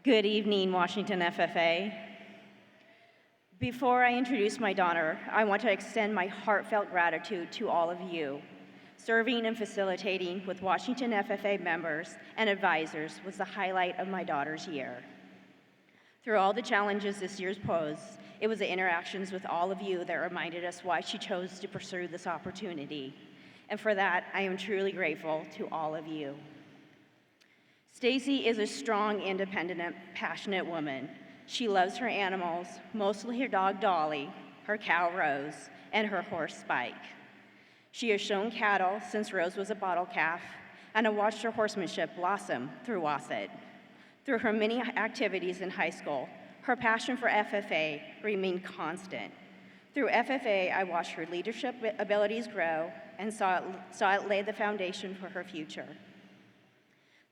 Good evening, Washington FFA. Before I introduce my daughter, I want to extend my heartfelt gratitude to all of you. Serving and facilitating with Washington FFA members and advisors was the highlight of my daughter's year. Through all the challenges this year's posed, it was the interactions with all of you that reminded us why she chose to pursue this opportunity. And for that, I am truly grateful to all of you. Staci is a strong, independent, and passionate woman. She loves her animals, mostly her dog Dolly, her cow Rose, and her horse Spike. She has shown cattle since Rose was a bottle calf, and I watched her horsemanship blossom through Wassett. Through her many activities in high school, her passion for FFA remained constant. Through FFA, I watched her leadership abilities grow and saw it lay the foundation for her future.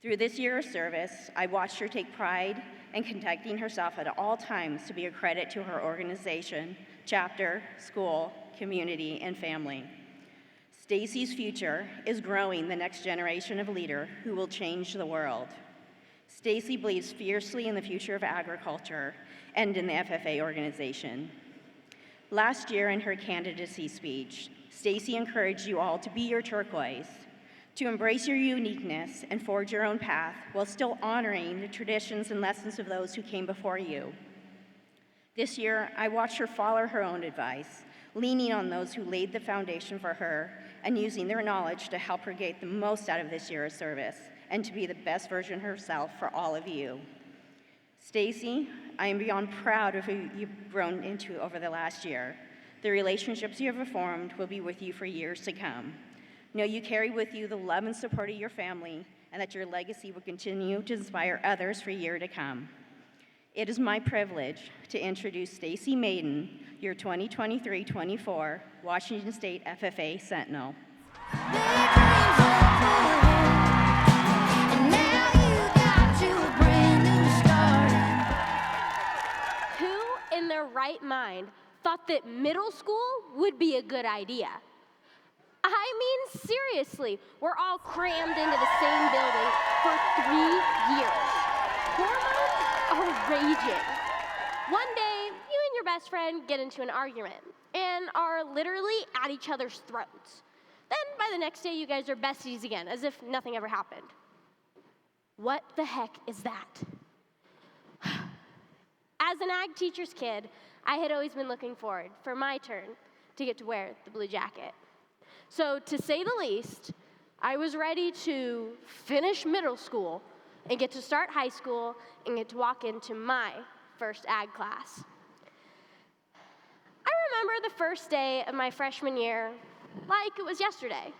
Through this year of service, I watched her take pride in conducting herself at all times to be a credit to her organization, chapter, school, community, and family. Staci's future is growing the next generation of leader who will change the world. Staci believes fiercely in the future of agriculture and in the FFA organization. Last year in her candidacy speech, Staci encouraged you all to be your turquoise, to embrace your uniqueness and forge your own path while still honoring the traditions and lessons of those who came before you. This year, I watched her follow her own advice, leaning on those who laid the foundation for her and using their knowledge to help her get the most out of this year of service and to be the best version of herself for all of you. Staci, I am beyond proud of who you've grown into over the last year. The relationships you have formed will be with you for years to come. Know you carry with you the love and support of your family, and that your legacy will continue to inspire others for years to come. It is my privilege to introduce Staci Maiden, your 2023-24 Washington State FFA Sentinel. Who in their right mind thought that middle school would be a good idea? I mean, seriously, we're all crammed into the same building for 3 years. Hormones are raging. One day, you and your best friend get into an argument and are literally at each other's throats. Then by the next day, you guys are besties again, as if nothing ever happened. What the heck is that? As an ag teacher's kid, I had always been looking forward for my turn to get to wear the blue jacket. So to say the least, I was ready to finish middle school and get to start high school and get to walk into my first ag class. I remember the first day of my freshman year like it was yesterday.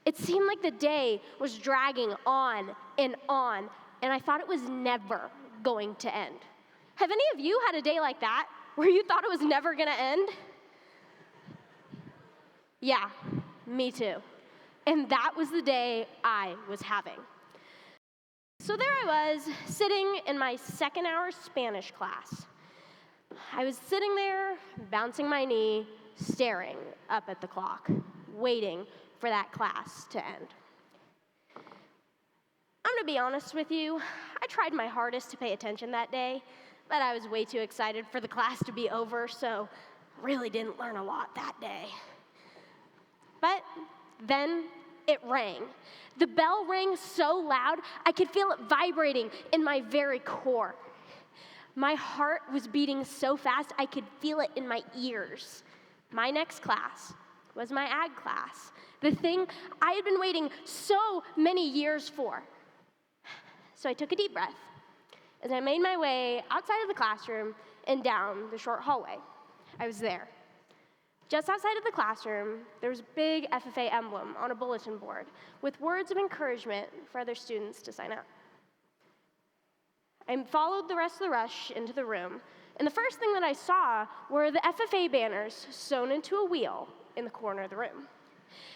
It seemed like the day was dragging on, and I thought it was never going to end. Have any of you had a day like that, where you thought it was never gonna end? Yeah, me too. And that was the day I was having. So there I was, sitting in my second hour Spanish class. I was sitting there, bouncing my knee, staring up at the clock, waiting for that class to end. I'm gonna be honest with you, I tried my hardest to pay attention that day, but I was way too excited for the class to be over, so really didn't learn a lot that day. But then it rang. The bell rang so loud, I could feel it vibrating in my very core. My heart was beating so fast, I could feel it in my ears. My next class was my ag class, the thing I had been waiting so many years for. So I took a deep breath as I made my way outside of the classroom and down the short hallway. I was there. Just outside of the classroom, there was a big FFA emblem on a bulletin board with words of encouragement for other students to sign up. I followed the rest of the rush into the room, and the first thing that I saw were the FFA banners sewn into a wheel in the corner of the room.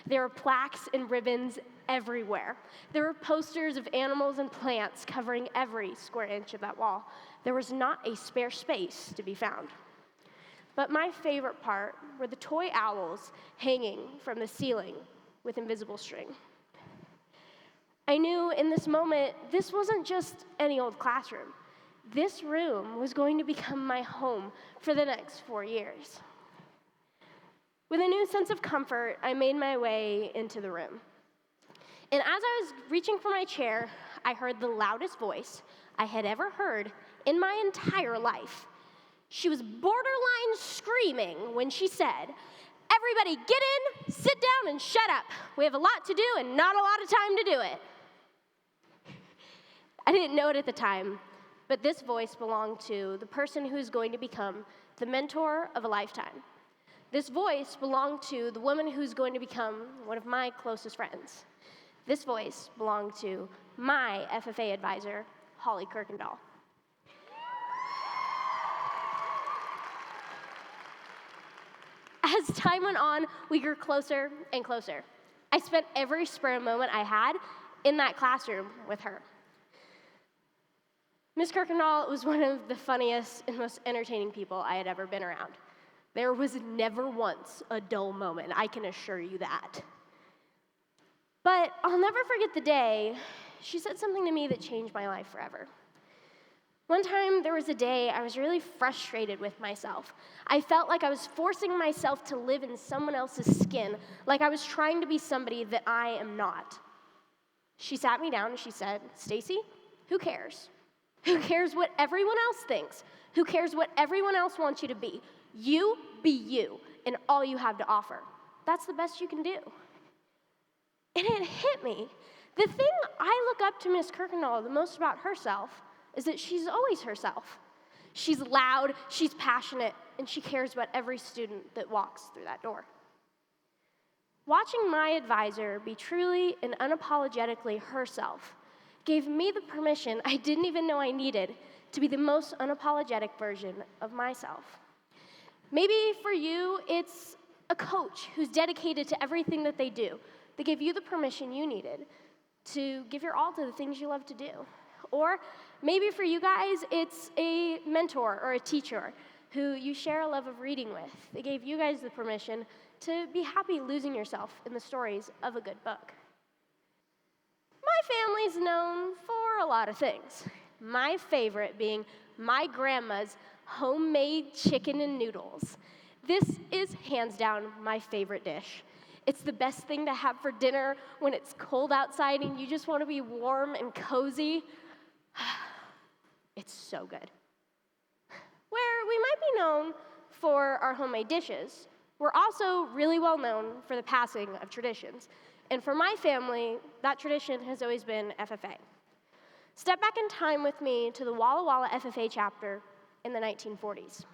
There were plaques and ribbons everywhere. There were posters of animals and plants covering every square inch of that wall. There was not a spare space to be found. But my favorite part were the toy owls hanging from the ceiling with invisible string. I knew in this moment, this wasn't just any old classroom. This room was going to become my home for the next 4 years. With a new sense of comfort, I made my way into the room. And as I was reaching for my chair, I heard the loudest voice I had ever heard in my entire life. She was borderline screaming when she said, "Everybody get in, sit down, and shut up. We have a lot to do and not a lot of time to do it." I didn't know it at the time, but this voice belonged to the person who's going to become the mentor of a lifetime. This voice belonged to the woman who's going to become one of my closest friends. This voice belonged to my FFA advisor, Holly Kirkendall. As time went on, we grew closer and closer. I spent every spare moment I had in that classroom with her. Miss Kirkendall was one of the funniest and most entertaining people I had ever been around. There was never once a dull moment, I can assure you that. But I'll never forget the day she said something to me that changed my life forever. One time, there was a day I was really frustrated with myself. I felt like I was forcing myself to live in someone else's skin, like I was trying to be somebody that I am not. She sat me down and she said, "Staci, who cares? Who cares what everyone else thinks? Who cares what everyone else wants you to be? You be you and all you have to offer. That's the best you can do." And it hit me. The thing I look up to Miss Kirkendall the most about herself is that she's always herself. She's loud, she's passionate, and she cares about every student that walks through that door. Watching my advisor be truly and unapologetically herself gave me the permission I didn't even know I needed to be the most unapologetic version of myself. Maybe for you, it's a coach who's dedicated to everything that they do. They give you the permission you needed to give your all to the things you love to do. Or maybe for you guys, it's a mentor or a teacher who you share a love of reading with. They gave you guys the permission to be happy losing yourself in the stories of a good book. My family's known for a lot of things. My favorite being my grandma's homemade chicken and noodles. This is hands down my favorite dish. It's the best thing to have for dinner when it's cold outside and you just want to be warm and cozy. It's so good. Where we might be known for our homemade dishes, we're also really well known for the passing of traditions. And for my family, that tradition has always been FFA. Step back in time with me to the Walla Walla FFA chapter in the 1940s.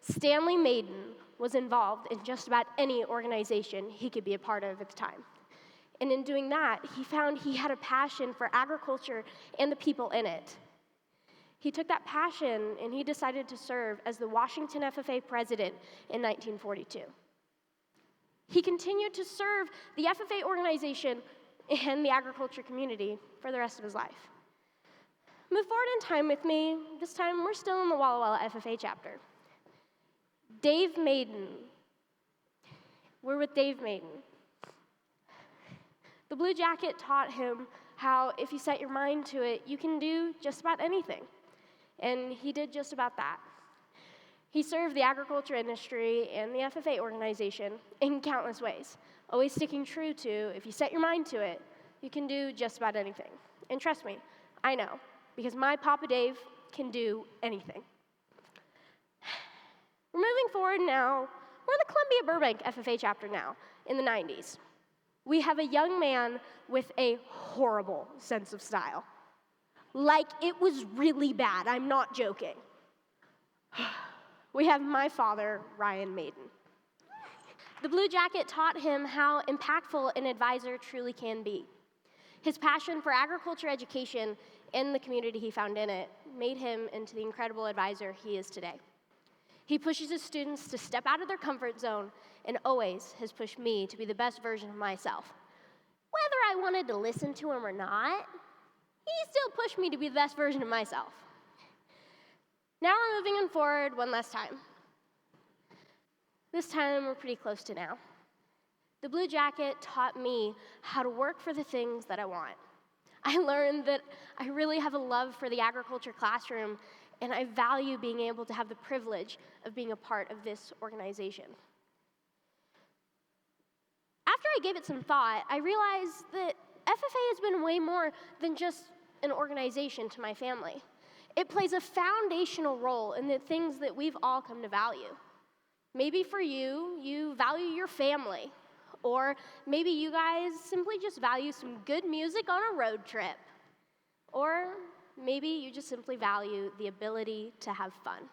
Stanley Maiden was involved in just about any organization he could be a part of at the time. And in doing that, he found he had a passion for agriculture and the people in it. He took that passion and he decided to serve as the Washington FFA president in 1942. He continued to serve the FFA organization and the agriculture community for the rest of his life. Move forward in time with me. This time, we're still in the Walla Walla FFA chapter. Dave Maiden. We're with Dave Maiden. The Blue Jacket taught him how if you set your mind to it, you can do just about anything. And he did just about that. He served the agriculture industry and the FFA organization in countless ways, always sticking true to, if you set your mind to it, you can do just about anything. And trust me, I know, because my Papa Dave can do anything. We're moving forward now. We're in the Columbia Burbank FFA chapter now, in the 90s. We have a young man with a horrible sense of style. Like, it was really bad, I'm not joking. We have my father, Ryan Maiden. The Blue Jacket taught him how impactful an advisor truly can be. His passion for agriculture education and the community he found in it made him into the incredible advisor he is today. He pushes his students to step out of their comfort zone and always has pushed me to be the best version of myself. Whether I wanted to listen to him or not, he still pushed me to be the best version of myself. Now we're moving on forward one last time. This time we're pretty close to now. The Blue Jacket taught me how to work for the things that I want. I learned that I really have a love for the agriculture classroom, and I value being able to have the privilege of being a part of this organization. After I gave it some thought, I realized that FFA has been way more than just an organization to my family. It plays a foundational role in the things that we've all come to value. Maybe for you, you value your family, or maybe you guys simply just value some good music on a road trip, or maybe you just simply value the ability to have fun.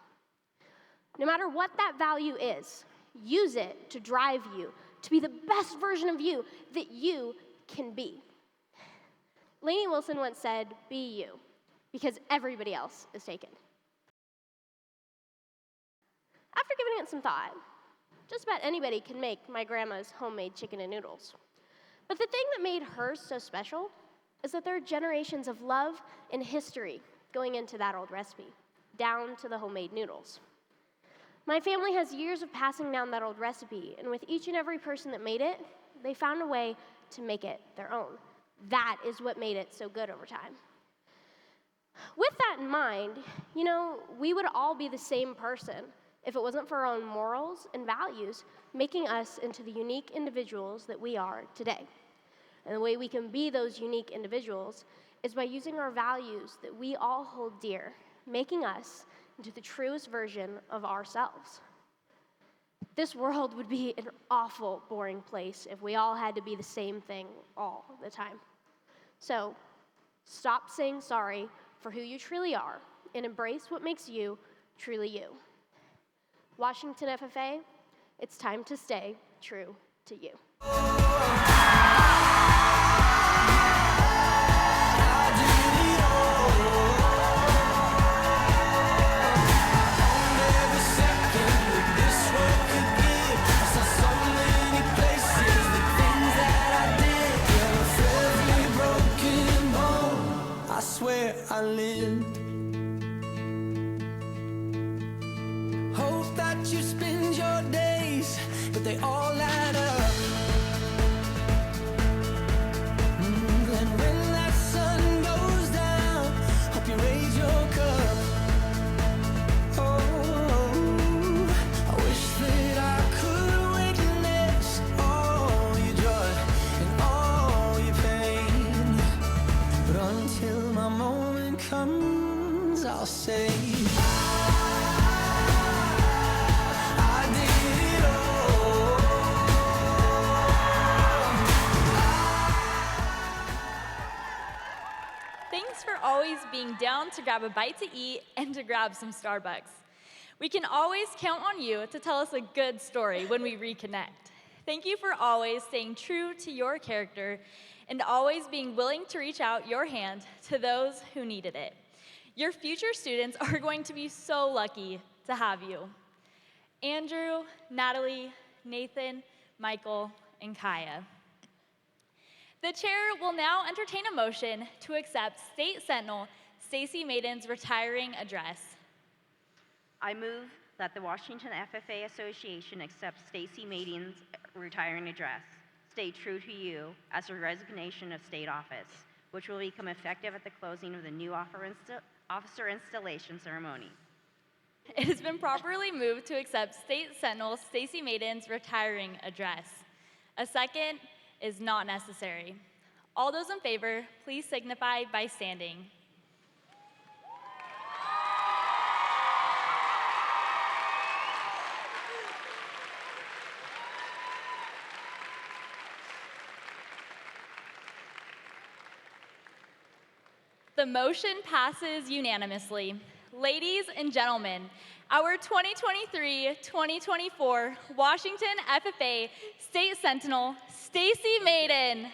No matter what that value is, use it to drive you to be the best version of you that you can be. Lainey Wilson once said, "Be you, because everybody else is taken." After giving it some thought, just about anybody can make my grandma's homemade chicken and noodles. But the thing that made hers so special is that there are generations of love and history going into that old recipe, down to the homemade noodles. My family has years of passing down that old recipe, and with each and every person that made it, they found a way to make it their own. That is what made it so good over time. With that in mind, we would all be the same person if it wasn't for our own morals and values making us into the unique individuals that we are today. And the way we can be those unique individuals is by using our values that we all hold dear, making us into the truest version of ourselves. This world would be an awful, boring place if we all had to be the same thing all the time. So, stop saying sorry for who you truly are and embrace what makes you truly you. Washington FFA, it's time to stay true to you. I lived. Hope that you spend your days, but they all add up. And when that sun goes down, hope you raise your cup. Oh, I wish that I could witness all your joy and all your pain, but until my moment comes, I'll say I did it all. Thanks for always being down to grab a bite to eat and to grab some Starbucks. We can always count on you to tell us a good story when we reconnect. Thank you for always staying true to your character and always being willing to reach out your hand to those who needed it. Your future students are going to be so lucky to have you. Andrew, Natalie, Nathan, Michael, and Kaya. The chair will now entertain a motion to accept State Sentinel Staci Maiden's retiring address. I move that the Washington FFA Association accepts Staci Maiden's retiring address, "Stay True to You," as a resignation of state office, which will become effective at the closing of the new officer installation ceremony. It has been properly moved to accept State Sentinel Staci Maiden's retiring address. A second is not necessary. All those in favor, please signify by standing. The motion passes unanimously. Ladies and gentlemen, our 2023-2024 Washington FFA State Sentinel, Staci Maiden.